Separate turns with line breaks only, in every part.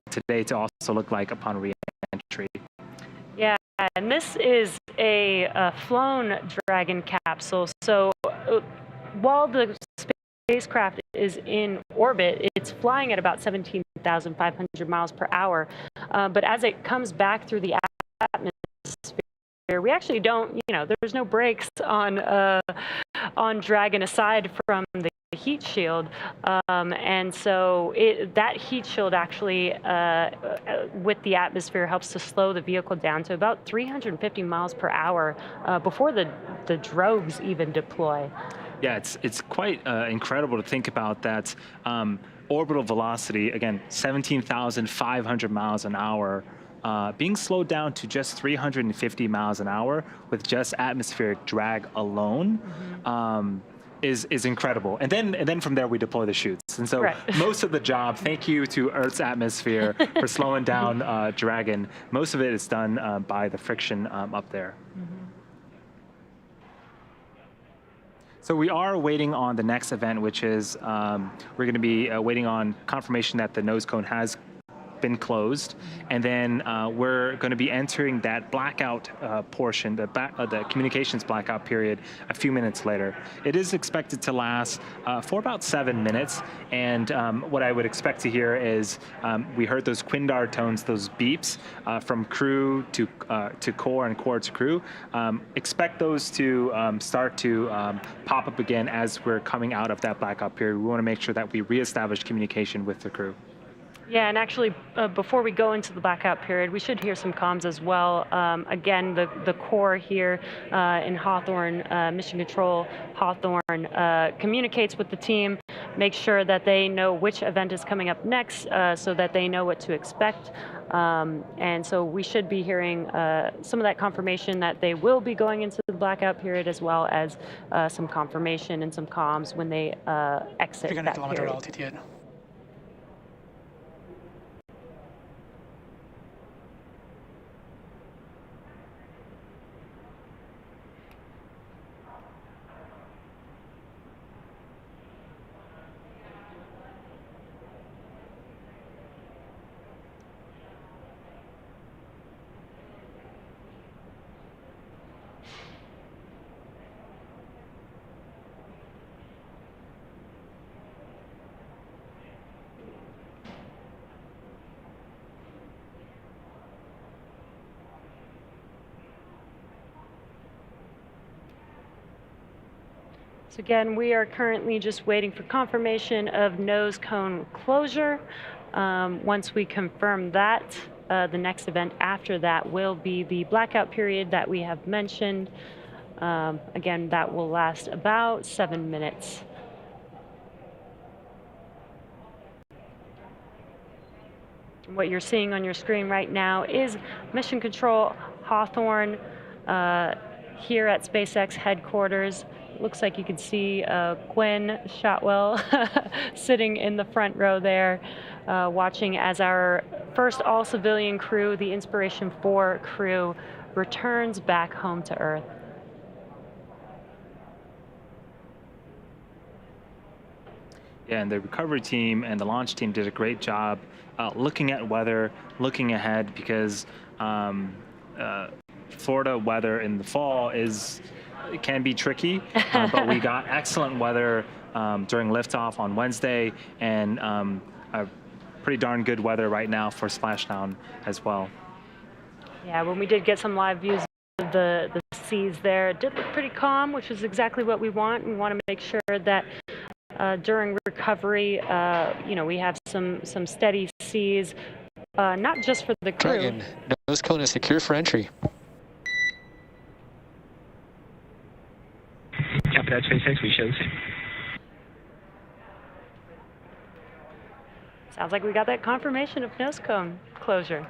Today to also look like upon re-entry.
Yeah, and this is a flown Dragon capsule. So while the spacecraft is in orbit, it's flying at about 17,500 miles per hour. But as it comes back through the atmosphere, we actually don't, there's no brakes on Dragon aside from the heat shield, and so that heat shield actually with the atmosphere helps to slow the vehicle down to about 350 miles per hour before the drogues even deploy.
Yeah, it's quite incredible to think about that. Orbital velocity, again, 17,500 miles an hour, being slowed down to just 350 miles an hour with just atmospheric drag alone. Is incredible, and then from there we deploy the chutes, and so most of the job, thank you to Earth's atmosphere for slowing down Dragon. Most of it is done by the friction up there. So we are waiting on the next event, which is we're going to be waiting on confirmation that the nose cone has been closed, and then we're going to be entering that blackout portion, the communications blackout period, a few minutes later. It is expected to last for about 7 minutes, and what I would expect to hear is we heard those Quindar tones, those beeps from crew to core and core to crew. Expect those to start to pop up again as we're coming out of that blackout period. We want to make sure that we reestablish communication with the crew.
Yeah, and actually, before we go into the blackout period, we should hear some comms as well. Again, the core here in Hawthorne, Mission Control Hawthorne, communicates with the team, makes sure that they know which event is coming up next so that they know what to expect. And so we should be hearing some of that confirmation that they will be going into the blackout period, as well as some confirmation and some comms when they exit that period.
Altitude.
So again, we are currently just waiting for confirmation of nose cone closure. Once we confirm that, the next event after that will be the blackout period that we have mentioned. Again, that will last about 7 minutes. What you're seeing on your screen right now is Mission Control Hawthorne here at SpaceX headquarters. Looks like you can see Gwen Shotwell sitting in the front row there, watching as our first all-civilian crew, the Inspiration4 crew, returns back home to Earth.
Yeah, and the recovery team and the launch team did a great job looking at weather, looking ahead, because Florida weather in the fall it can be tricky, but we got excellent weather during liftoff on Wednesday, and a pretty darn good weather right now for splashdown as well.
Yeah, when we did get some live views of the seas there, it did look pretty calm, which is exactly what we want. We want to make sure that during recovery, we have some steady seas, not just for the crew.
Dragon, nose cone is secure for entry.
Copy that, SpaceX, we show.
Sounds like we got that confirmation of nose cone closure.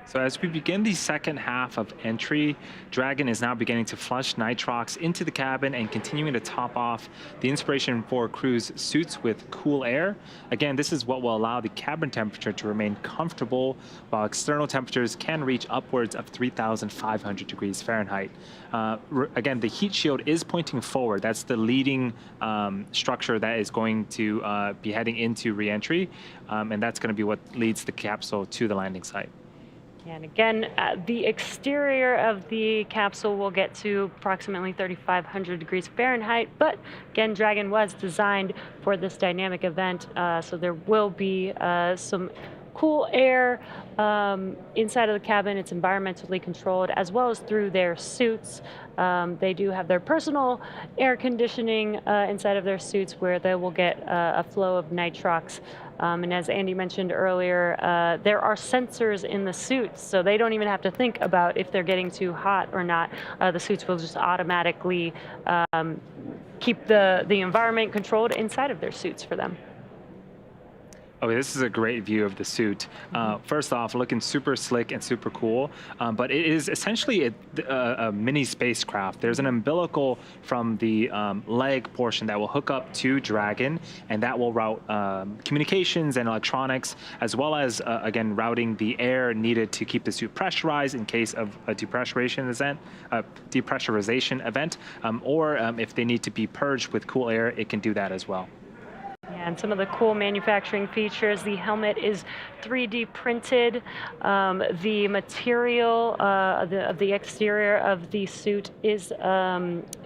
So as we begin the second half of entry, Dragon is now beginning to flush nitrox into the cabin and continuing to top off the Inspiration4 crew's suits with cool air. Again, this is what will allow the cabin temperature to remain comfortable, while external temperatures can reach upwards of 3,500 degrees Fahrenheit. Again, the heat shield is pointing forward. That's the leading structure that is going to be heading into re-entry, and that's going to be what leads the capsule to the landing site.
And again, the exterior of the capsule will get to approximately 3,500 degrees Fahrenheit, but again, Dragon was designed for this dynamic event, so there will be some cool air inside of the cabin. It's environmentally controlled, as well as through their suits. They do have their personal air conditioning inside of their suits, where they will get a flow of nitrox. And as Andy mentioned earlier, there are sensors in the suits, so they don't even have to think about if they're getting too hot or not. The suits will just automatically keep the environment controlled inside of their suits for them.
Okay, this is a great view of the suit. First off, looking super slick and super cool, but it is essentially a mini spacecraft. There's an umbilical from the leg portion that will hook up to Dragon, and that will route communications and electronics, as well as, again, routing the air needed to keep the suit pressurized in case of a depressurization event, or if they need to be purged with cool air, it can do that as well.
Yeah, and some of the cool manufacturing features, the helmet is 3D printed. The material of the exterior of the suit is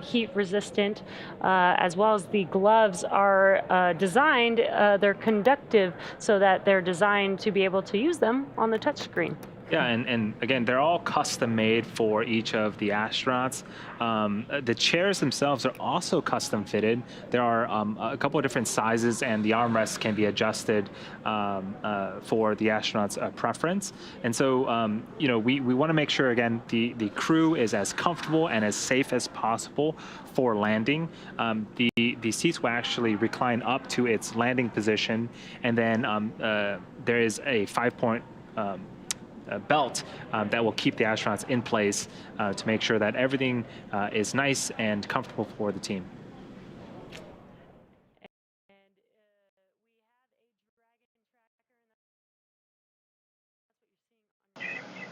heat resistant, as well as the gloves are designed, they're conductive so that they're designed to be able to use them on the touchscreen.
Yeah, and again, they're all custom made for each of the astronauts. The chairs themselves are also custom fitted. There are a couple of different sizes, and the armrests can be adjusted for the astronauts' preference. And so, you know, we want to make sure, again, the crew is as comfortable and as safe as possible for landing. The seats will actually recline up to its landing position, and then there is a 5-point belt that will keep the astronauts in place to make sure that everything is nice and comfortable for the team.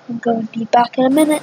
I'm going to be back in a minute.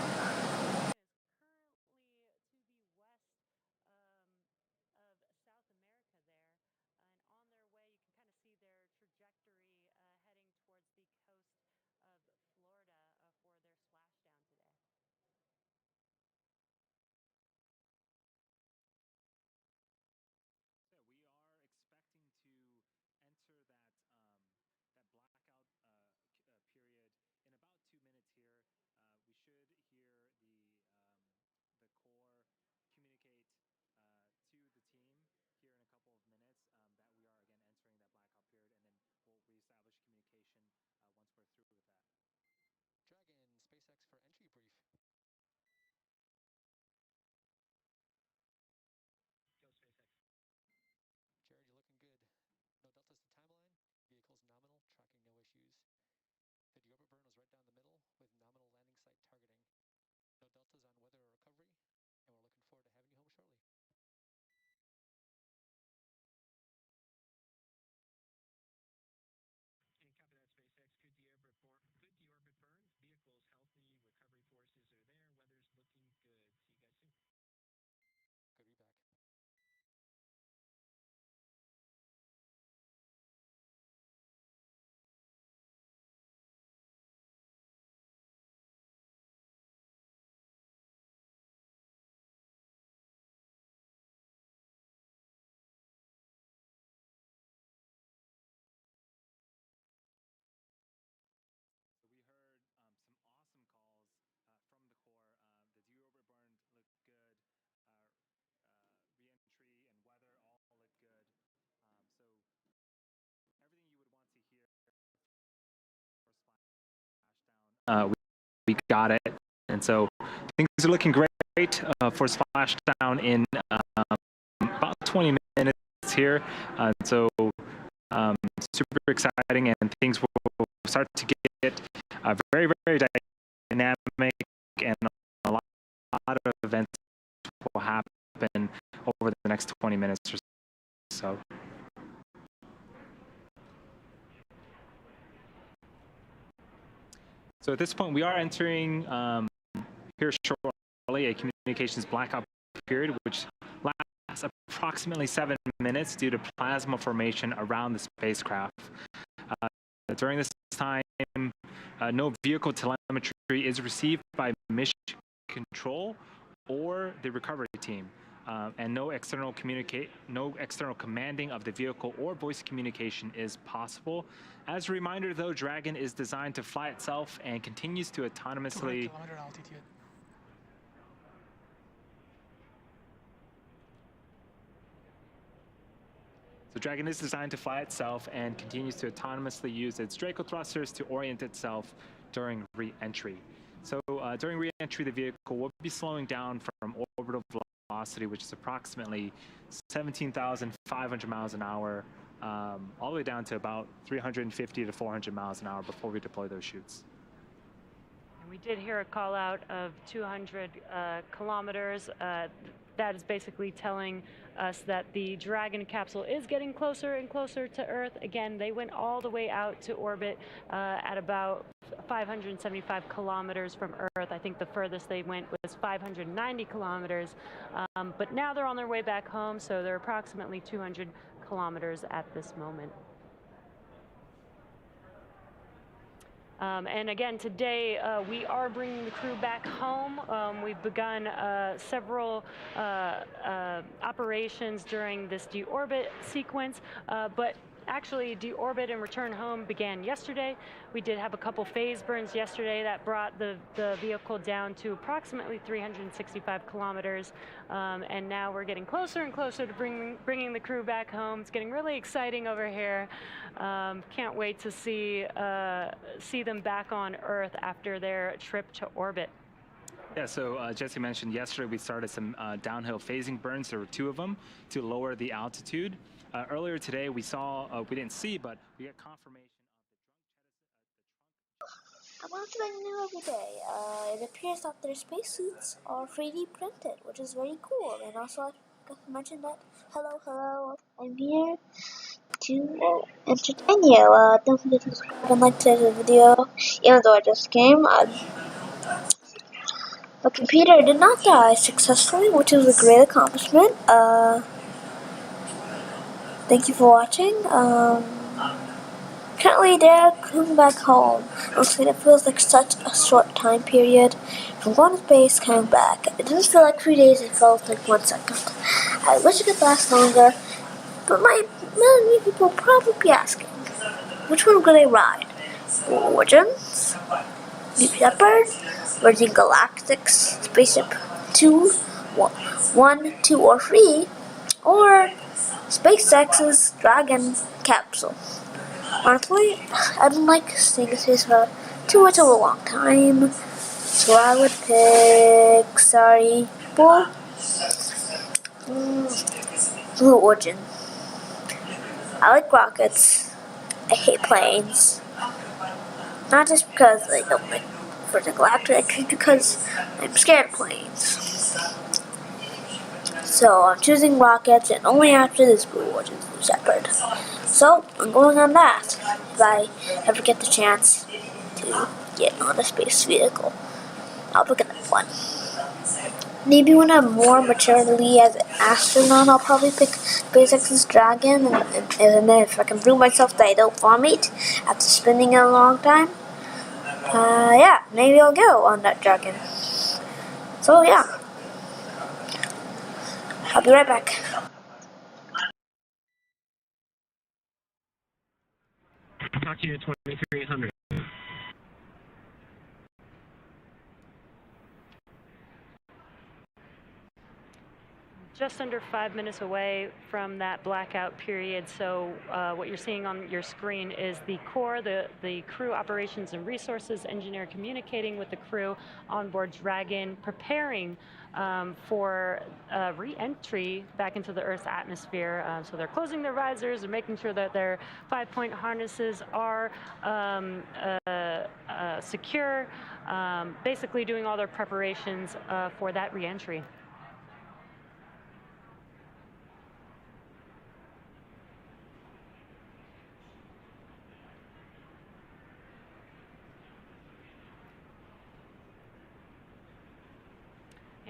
We got it, and so things are looking great for splashdown in about 20 minutes here. So super exciting, and things will start to get very, very dynamic, and a lot of events will happen over the next 20 minutes or so. So at this point, we are entering here shortly a communications blackout period, which lasts approximately 7 minutes due to plasma formation around the spacecraft. During this time, no vehicle telemetry is received by mission control or the recovery team, and no external commanding of the vehicle or voice communication is possible. As a reminder, though, Dragon is designed to fly itself and continues to autonomously.
200 kilometer altitude.
So Dragon is designed to fly itself and continues to autonomously use its Draco thrusters to orient itself during re-entry. So during re-entry, the vehicle will be slowing down from orbital velocity, which is approximately 17,500 miles an hour, all the way down to about 350 to 400 miles an hour before we deploy those chutes.
We did hear a call out of 200 kilometers. That is basically telling us that the Dragon capsule is getting closer and closer to Earth. Again, they went all the way out to orbit at about 575 kilometers from Earth. I think the furthest they went was 590 kilometers. But now they're on their way back home, so they're approximately 200 kilometers at this moment. And again, today we are bringing the crew back home. We've begun several operations during this deorbit sequence, but actually deorbit and return home began yesterday. We did have a couple phase burns yesterday that brought the vehicle down to approximately 365 kilometers, and now we're getting closer and closer to bringing the crew back home. It's getting really exciting over here. Can't wait to see them back on Earth after their trip to orbit.
Yeah, so Jesse mentioned yesterday we started some downhill phasing burns. There were 2 of them to lower the altitude. Earlier today we saw, we didn't see, but we got confirmation
I'm learning something new every day. It appears that their spacesuits are 3D printed, which is very cool. And also, I forgot to mention that, hello, I'm here to entertain you. Don't forget to subscribe and like today's video. Even though I just came, the computer did not die successfully, which is a great accomplishment. Thank you for watching. Currently, they're coming back home. Honestly, it feels like such a short time period from going to space, coming back. It doesn't feel like 3 days, it felt like 1 second. I wish it could last longer, but many people probably be asking, which one will they ride? Origins? Deep Shepard? Virgin Galactic's Spaceship 2, 1, 2, or 3? Or SpaceX's Dragon capsule? Honestly, I don't like staying in space for too much of a long time, so I would pick, sorry, Blue Origin. I like rockets. I hate planes. Not just because I don't like Virgin Galactic, it's because I'm scared of planes. So I'm choosing rockets, and only after this Blue Origin Shepard. So I'm going on that if I ever get the chance to get on a space vehicle. I'll pick another one. Maybe when I'm more maturely as an astronaut, I'll probably pick SpaceX's Dragon, and then if I can prove myself that I don't vomit after spending a long time, yeah, maybe I'll go on that Dragon. So yeah, I'll be right back.
I'll talk to you at 2300.
Just under 5 minutes away from that blackout period. So what you're seeing on your screen is the core, the crew operations and resources engineer communicating with the crew on board Dragon, preparing for re-entry back into the Earth's atmosphere. So they're closing their visors and making sure that their 5-point harnesses are secure, basically doing all their preparations for that re-entry.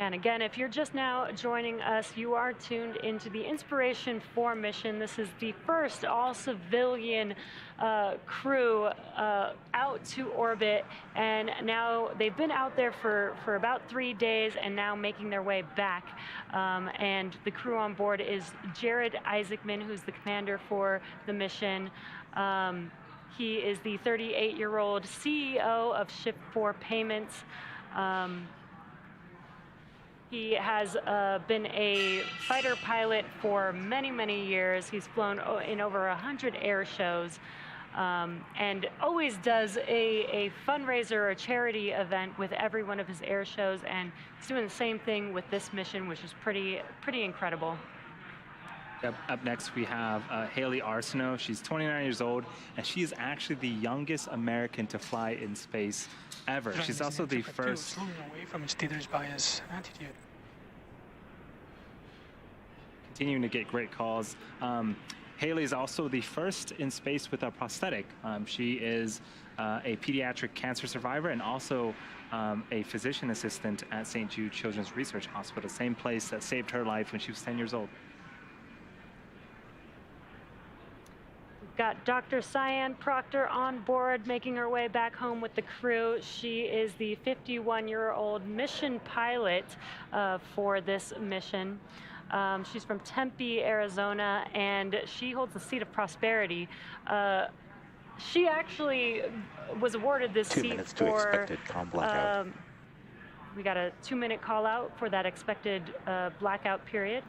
And again, if you're just now joining us, you are tuned into the Inspiration4 mission. This is the first all-civilian crew out to orbit, and now they've been out there for about 3 days and now making their way back. And the crew on board is Jared Isaacman, who's the commander for the mission. He is the 38-year-old CEO of Shift4 Payments. He has been a fighter pilot for many, many years. He's flown in over 100 air shows, and always does a fundraiser or a charity event with every one of his air shows, and he's doing the same thing with this mission, which is pretty incredible.
Up next, we have Haley Arsenault. She's 29 years old, and she is actually the youngest American to fly in space ever. She's also the first.
Slowing away from its teeters by his attitude.
Continuing to get great calls. Haley is also the first in space with a prosthetic. She is a pediatric cancer survivor and also a physician assistant at St. Jude Children's Research Hospital, same place that saved her life when she was 10 years old.
Got Dr. Cyan Proctor on board, making her way back home with the crew. She is the 51-year-old mission pilot for this mission. She's from Tempe, Arizona, and she holds the seat of prosperity. She actually was awarded this seat
2 minutes to
for.
expected calm blackout.
We got a 2-minute call out for that expected blackout period.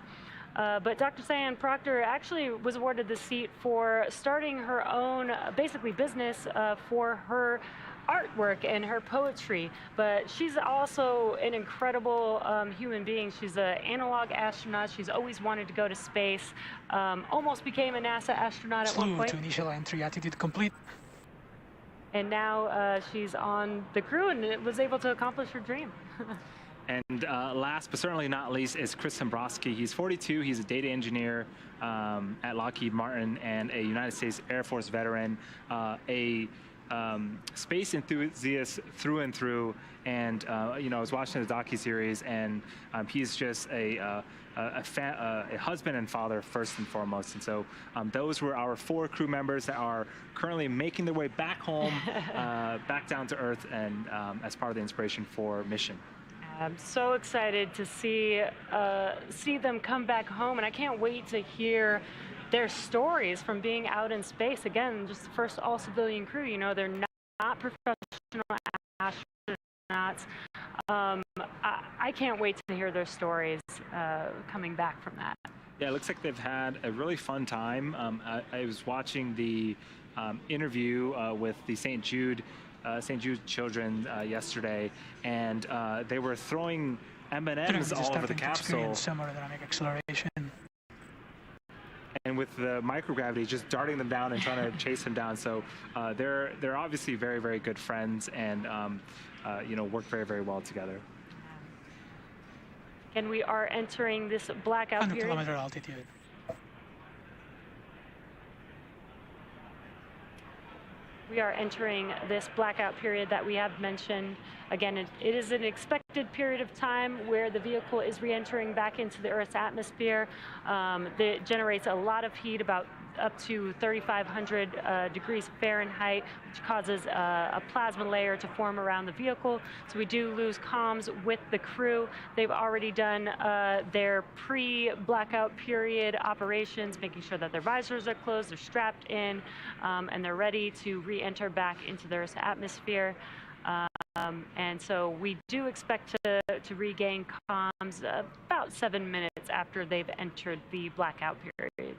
But Dr. Cyan Proctor actually was awarded the seat for starting her own, basically, business for her artwork and her poetry. But she's also an incredible human being. She's an analog astronaut. She's always wanted to go to space. Almost became a NASA astronaut at one
Slew
point.
to initial entry, attitude complete.
And now she's on the crew and was able to accomplish her dream.
And last but certainly not least is Chris Dombrowski. He's 42. He's a data engineer at Lockheed Martin and a United States Air Force veteran, a space enthusiast through and through. And I was watching the docuseries, and he's just a husband and father first and foremost. And so those were our 4 crew members that are currently making their way back home, back down to Earth, and as part of the Inspiration4 mission.
I'm so excited to see them come back home, and I can't wait to hear their stories from being out in space. Again, just the first all-civilian crew. They're not professional astronauts. I can't wait to hear their stories coming back from that.
Yeah, it looks like they've had a really fun time. I was watching the interview with the St. Jude children yesterday, and they were throwing M&Ms all over the capsule.
Thermodynamic acceleration.
And with the microgravity, just darting them down and trying to chase them down. So they're obviously very, very good friends, and work very, very well together.
And we are entering this blackout
100
period.
kilometer altitude.
We are entering this blackout period that we have mentioned. Again, it is an expected period of time where the vehicle is re-entering back into the Earth's atmosphere. That generates a lot of heat, about up to 3,500 degrees Fahrenheit, which causes a plasma layer to form around the vehicle. So we do lose comms with the crew. They've already done their pre-blackout period operations, making sure that their visors are closed, they're strapped in, and they're ready to re-enter back into the Earth's atmosphere. And so we do expect to regain comms about 7 minutes after they've entered the blackout period.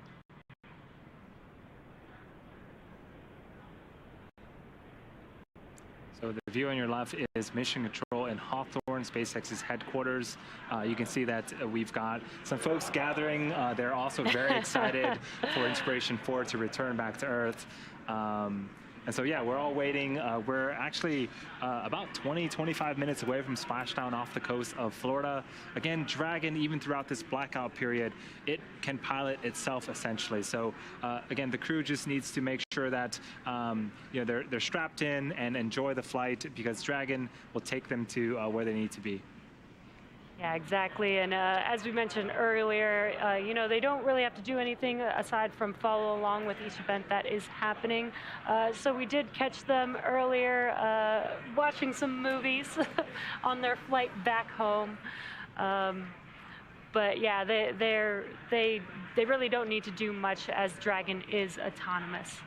So the view on your left is Mission Control in Hawthorne, SpaceX's headquarters. You can see that we've got some folks gathering. They're also very excited for Inspiration4 to return back to Earth. And so, yeah, we're all waiting. We're actually about 20-25 minutes away from splashdown off the coast of Florida. Again, Dragon, even throughout this blackout period, it can pilot itself essentially. So, again, the crew just needs to make sure that they're strapped in and enjoy the flight, because Dragon will take them to where they need to be.
Yeah, exactly. And as we mentioned earlier, they don't really have to do anything aside from follow along with each event that is happening. So we did catch them earlier watching some movies on their flight back home. But yeah, they really don't need to do much, as Dragon is autonomous.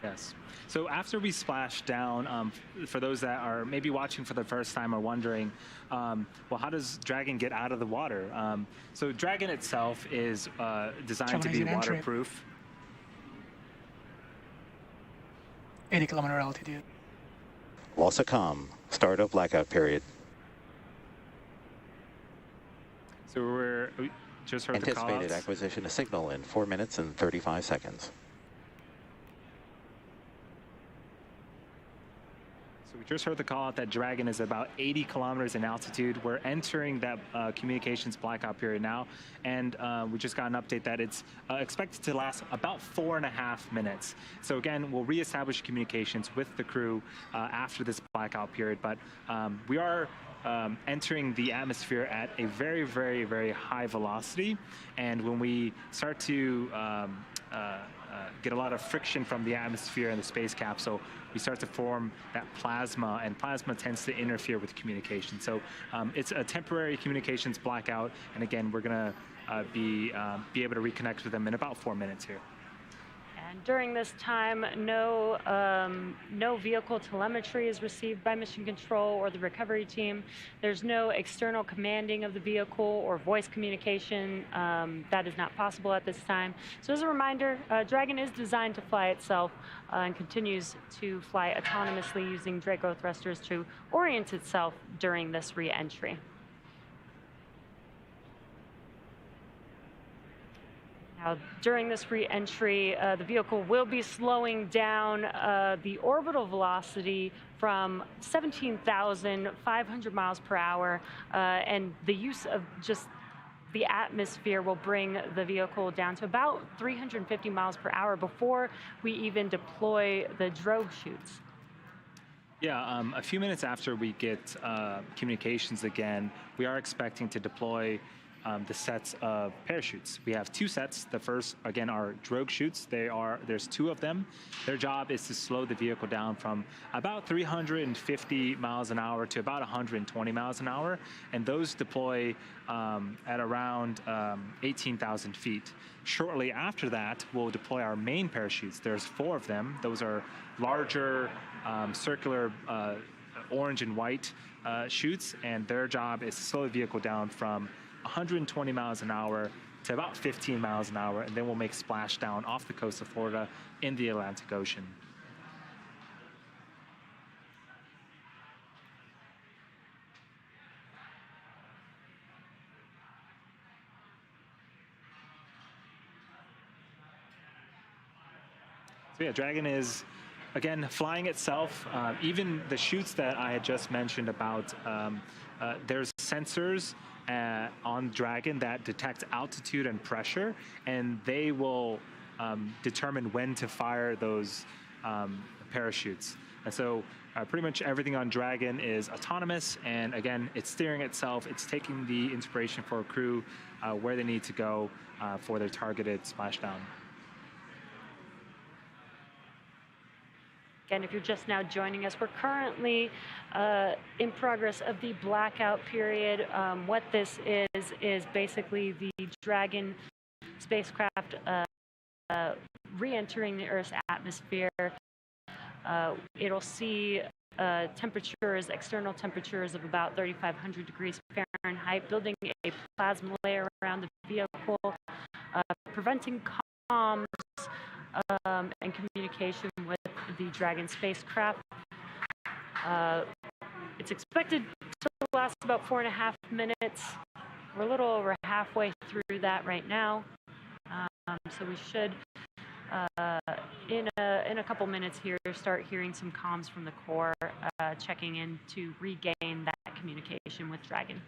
Yes. So after we splash down, for those that are maybe watching for the first time or wondering, well, how does Dragon get out of the water? So Dragon itself is designed to be waterproof.
80 kilometer altitude.
Lossacom, start of blackout period.
So just heard the
Anticipated
calls.
acquisition of signal in 4 minutes and 35 seconds.
So we just heard the call out that Dragon is about 80 kilometers in altitude. We're entering that communications blackout period now, and we just got an update that it's expected to last about 4.5 minutes. So again, we'll reestablish communications with the crew after this blackout period, but we are entering the atmosphere at a very, very, very high velocity, and when we start to get a lot of friction from the atmosphere and the space capsule, we start to form that plasma, and plasma tends to interfere with communication. So it's a temporary communications blackout, and again, we're going to be able to reconnect with them in about 4 minutes here.
And during this time, no vehicle telemetry is received by mission control or the recovery team. There's no external commanding of the vehicle or voice communication. That is not possible at this time. So as a reminder, Dragon is designed to fly itself and continues to fly autonomously using Draco thrusters to orient itself during this re-entry. Now, during this re-entry, the vehicle will be slowing down the orbital velocity from 17,500 miles per hour, and the use of just the atmosphere will bring the vehicle down to about 350 miles per hour before we even deploy the drogue chutes.
Yeah, a few minutes after we get communications again, we are expecting to deploy the sets of parachutes. We have 2 sets. The first, again, are drogue chutes. There's 2 of them. Their job is to slow the vehicle down from about 350 miles an hour to about 120 miles an hour, and those deploy at around 18,000 feet. Shortly after that, we'll deploy our main parachutes. There's 4 of them. Those are larger, circular, orange and white chutes, and their job is to slow the vehicle down from 120 miles an hour to about 15 miles an hour, and then we'll make splashdown off the coast of Florida in the Atlantic Ocean. So yeah, Dragon is, again, flying itself. Even the chutes that I had just mentioned about, there's sensors on Dragon that detect altitude and pressure, and they will determine when to fire those parachutes. And so pretty much everything on Dragon is autonomous, and again, it's steering itself. It's taking the Inspiration4 crew where they need to go for their targeted splashdown.
Again, if you're just now joining us, we're currently in progress of the blackout period. What this is basically the Dragon spacecraft re-entering the Earth's atmosphere. It'll see temperatures, external temperatures of about 3,500 degrees Fahrenheit, building a plasma layer around the vehicle, preventing comms and communication with the Dragon spacecraft. It's expected to last about 4.5 minutes. We're a little over halfway through that right now. So we should, in a couple minutes here, start hearing some comms from the core, checking in to regain that communication with Dragon.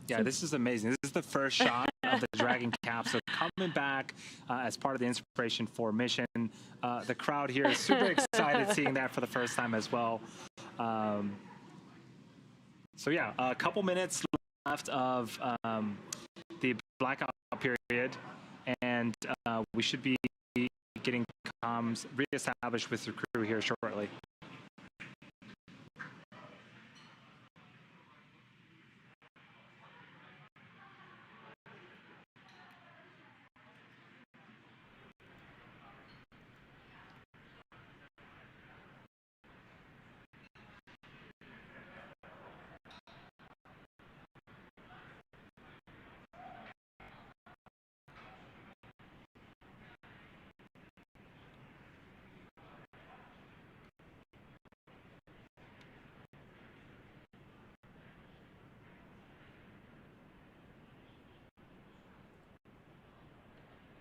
Yeah, this is amazing. This is the first shot of the Dragon capsule coming back as part of the Inspiration4 mission. The crowd here is super excited seeing that for the first time as well. So yeah, a couple minutes left of the blackout period, and we should be getting comms reestablished with the crew here shortly.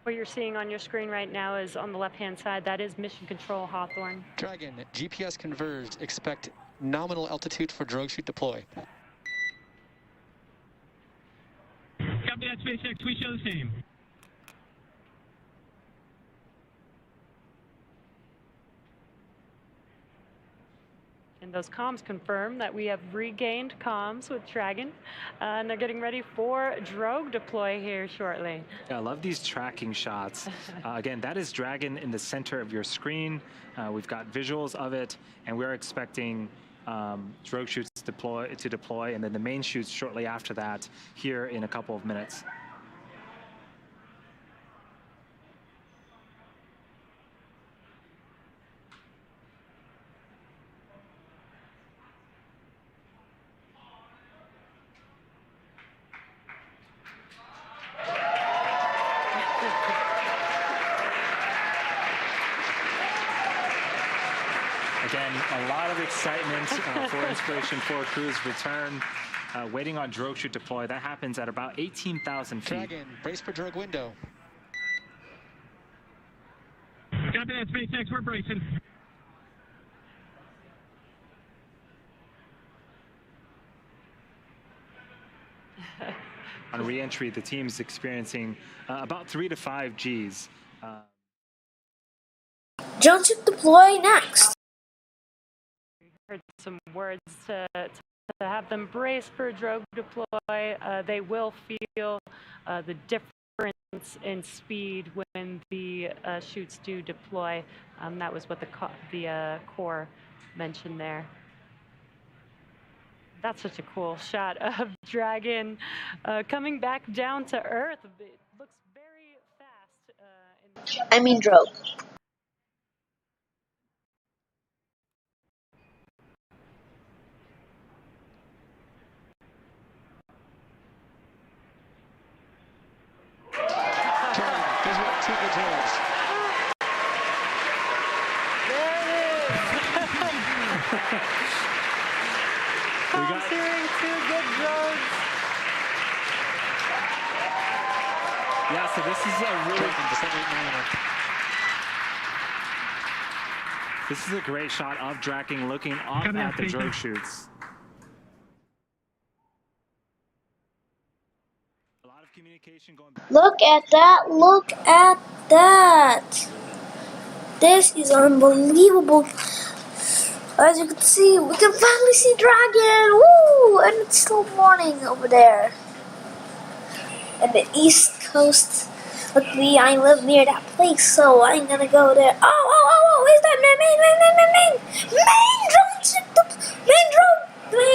What you're seeing on your screen right now is on the left-hand side. That is Mission Control Hawthorne.
Dragon, GPS converged. Expect nominal altitude for drogue chute deploy.
Copy that, SpaceX. We show the same.
And those comms confirm that we have regained comms with Dragon, and they're getting ready for drogue deploy here shortly.
Yeah, I love these tracking shots. Again, that is Dragon in the center of your screen. We've got visuals of it, and we're expecting drogue chutes to deploy, and then the main chutes shortly after that here in a couple of minutes. Again, a lot of excitement for Inspiration4 crew's return, waiting on drogue chute deploy. That happens at about 18,000 feet.
Dragon, brace for drogue window.
Copy that, SpaceX. We're bracing.
On re-entry, the team's experiencing about 3 to 5 Gs.
Drone ship deploy next.
Heard some words to have them brace for drogue deploy. They will feel the difference in speed when the chutes do deploy. That was what the core mentioned there. That's such a cool shot of Dragon coming back down to Earth. It looks very fast.
I mean drogue.
These were two good drones.
There it is. I'm hearing two good drones.
Yeah, so this is a really... This is a great shot of Dragon looking up at the drogue chutes. A lot of communication going back.
Look at that, look at that. This is unbelievable. As you can see, we can finally see Dragon. Woo! And it's still morning over there. And the East Coast. Look, I live near that place, so I'm gonna go there. Oh, is that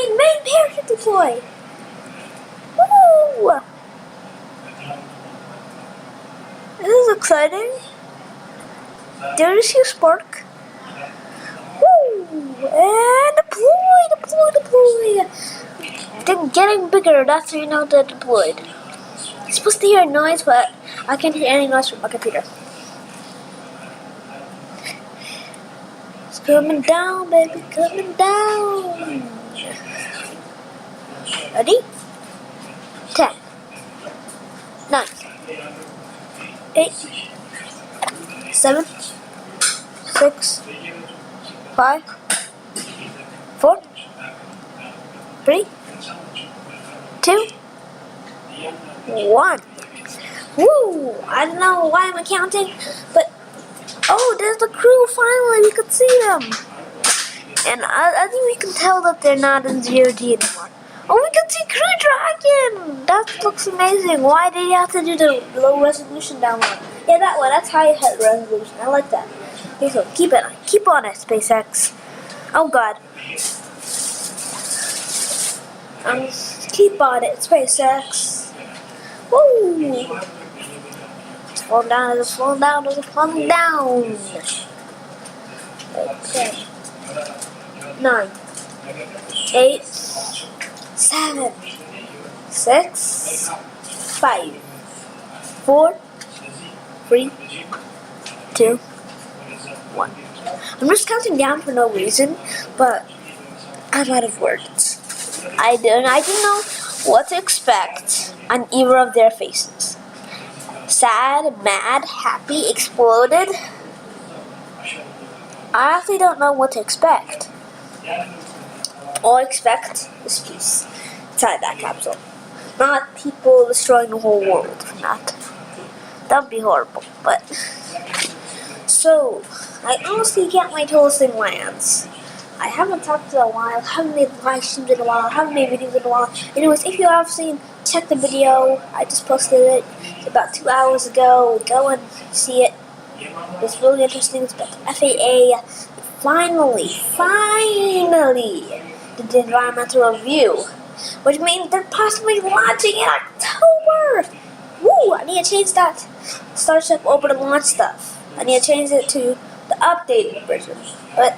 main parachute deploy. Woo! This is exciting. There you see a spark. Woo! And deploy. They're getting bigger. That's how you know they're deployed. You're supposed to hear a noise, but I can't hear any noise from my computer. It's coming down, baby, coming down. Ready? 10, 9, 8, 7, 6, 5, 4, 3, 2, 1. Woo! I don't know why I'm counting, but oh, there's the crew. Finally, we could see them, and I think we can tell that they're not in 0G anymore. Oh, we can see Crew Dragon. That looks amazing. Why did you have to do the low resolution download? Yeah, that one. That's high resolution. I like that. Okay, so keep on it, SpaceX. Oh God. Keep on it, SpaceX. Woo! It's falling down, it's falling down, it's falling down. Okay. 9, 8, 7, 6, 5, 4, 3, 2, 1. I'm just counting down for no reason, but I'm out of words. I didn't know what to expect on either of their faces. sad, mad, happy, exploded. I actually don't know what to expect. All I expect is peace inside that capsule. Not people destroying the whole world from that. That would be horrible, but... So, I honestly can't wait till this thing lands. I haven't talked in a while, haven't made live streams in a while, haven't made videos in a while. Anyways, if you have seen, check the video. I just posted it about 2 hours ago. Go and see it. It's really interesting. It's about the FAA finally did the environmental review, which means they're possibly launching in October. Woo! I need to change that Starship Orbiter launch stuff. I need to change it to the updated version. But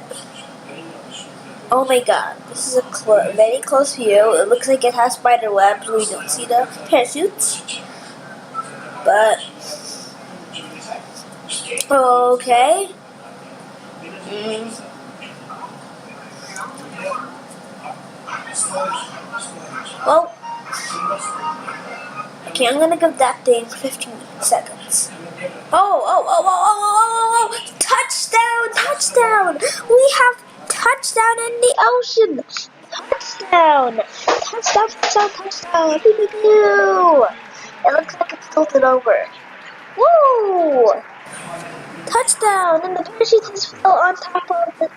oh my god, this is a very close view. It looks like it has spider webs. We don't see the parachutes, but okay. Well, okay, I'm gonna give that thing 15 seconds. Oh! Touchdown! We have touchdown in the ocean! Touchdown! Pew! It looks like it's tilted over. Woo! Touchdown! And the parachute is still on top of the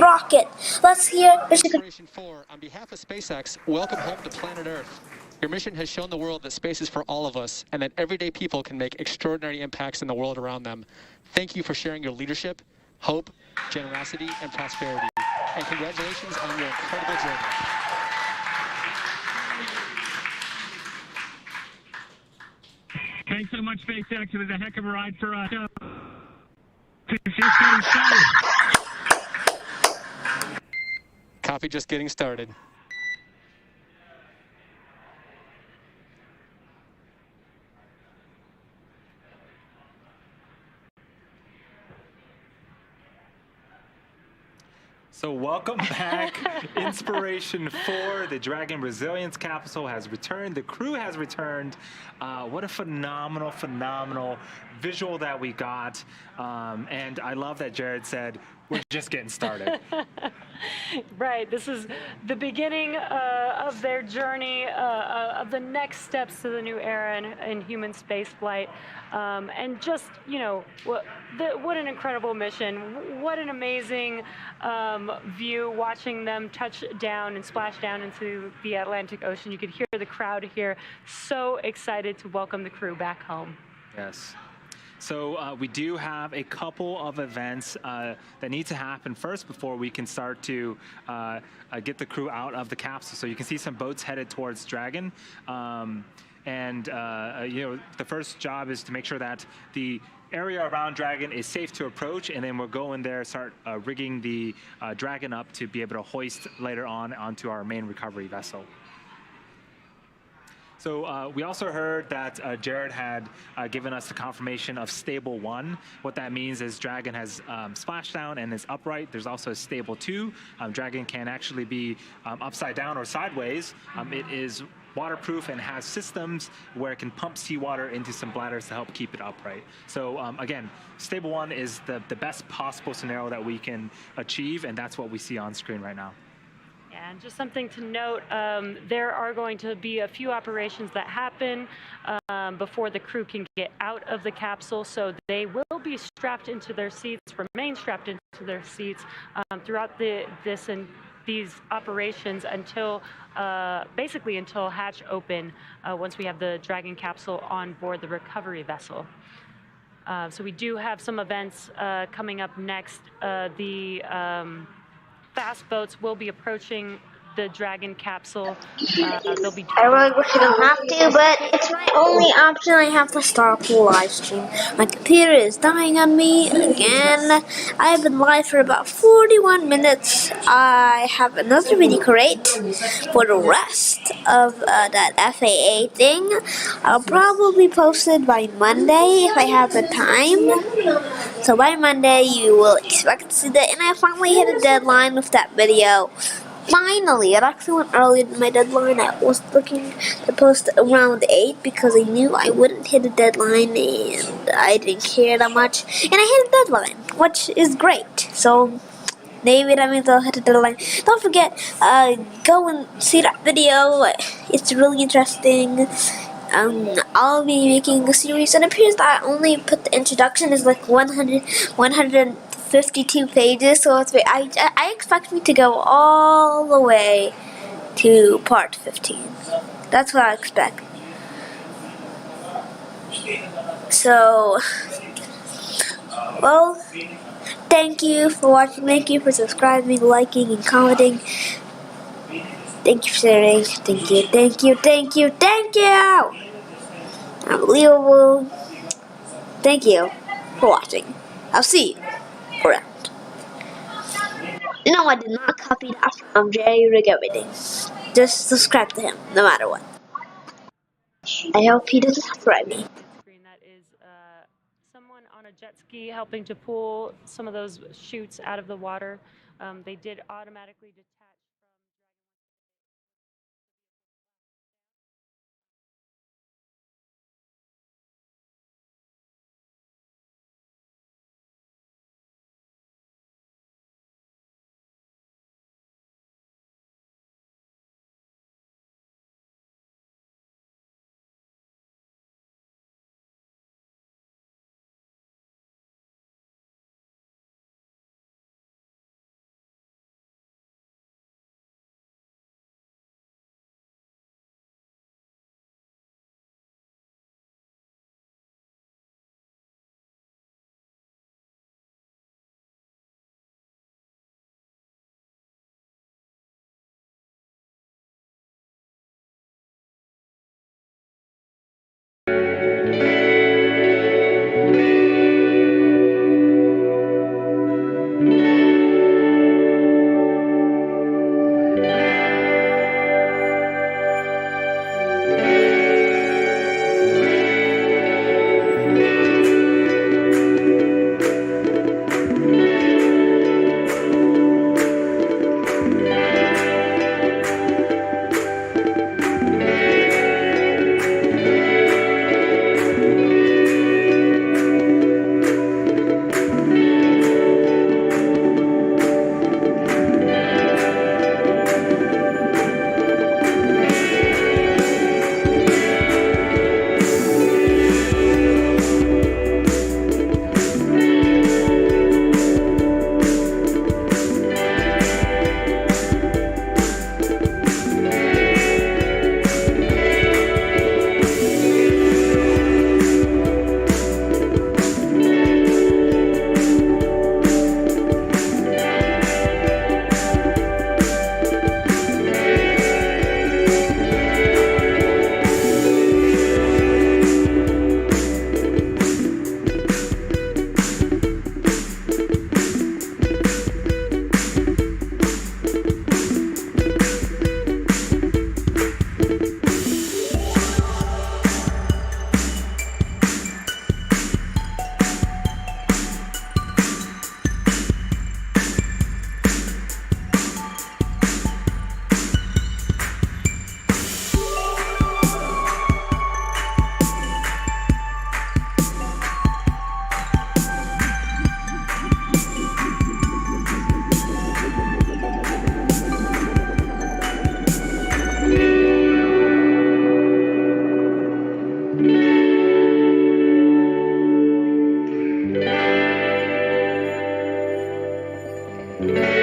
rocket. Let's hear
Inspiration4, on behalf of SpaceX, welcome home to planet Earth. Your mission has shown the world that space is for all of us and that everyday people can make extraordinary impacts in the world around them. Thank you for sharing your leadership, hope, generosity, and prosperity. And congratulations on your incredible journey.
Thanks so much, SpaceX. It was a heck of a ride for us. Just getting started.
Copy, just getting started.
So welcome back, Inspiration4. The Dragon Resilience capsule has returned. The crew has returned. What a phenomenal visual that we got. And I love that Jared said, we're just getting started.
Right. This is the beginning of their journey, of the next steps to the new era in human spaceflight. And just, you know, what an incredible mission. What an amazing view watching them touch down and splash down into the Atlantic Ocean. You could hear the crowd here. So excited to welcome the crew back home.
Yes. So we do have a couple of events that need to happen first before we can start to get the crew out of the capsule. So you can see some boats headed towards Dragon. And you know, the first job is to make sure that the area around Dragon is safe to approach, and then we'll go in there, start rigging the Dragon up to be able to hoist later on onto our main recovery vessel. So we also heard that Jared had given us the confirmation of stable 1. What that means is Dragon has splashed down and is upright. There's also a stable 2. Dragon can actually be upside down or sideways. It is waterproof and has systems where it can pump seawater into some bladders to help keep it upright. So again, stable 1 is the best possible scenario that we can achieve, and that's what we see on screen right now.
And just something to note, there are going to be a few operations that happen before the crew can get out of the capsule, so they will be strapped into their seats, remain strapped into their seats throughout these operations until, basically until hatch open, once we have the Dragon capsule on board the recovery vessel. So we do have some events coming up next. Fast boats will be approaching the Dragon capsule. They'll be.
I really wish I don't have to, but it's my only option. I have to start the live stream. My computer is dying on me again. I have been live for about 41 minutes. I have another video create for the rest of that FAA thing. I'll probably post it by Monday if I have the time. So by Monday you will expect to see that, and I finally hit a deadline with that video. Finally, it actually went earlier than my deadline. I was looking to post around 8 because I knew I wouldn't hit a deadline and I didn't care that much. And I hit a deadline, which is great. So maybe that means I'll hit a deadline. Don't forget, go and see that video. It's really interesting. I'll be making a series. It appears that I only put the introduction is like 152 pages, so I expect me to go all the way to part 15. That's what I expect. So, well, thank you for watching. Thank you for subscribing, liking, and commenting. Thank you for sharing. Thank you, thank you, thank you, thank you! Unbelievable. Thank you for watching. I'll see you around. No, I did not copy that from Jared Isaacman. Just subscribe to him, no matter what. I hope he doesn't subscribe me.
Screen that is someone on a jet ski helping to pull some of those chutes out of the water. They did automatically detach.
Thank you.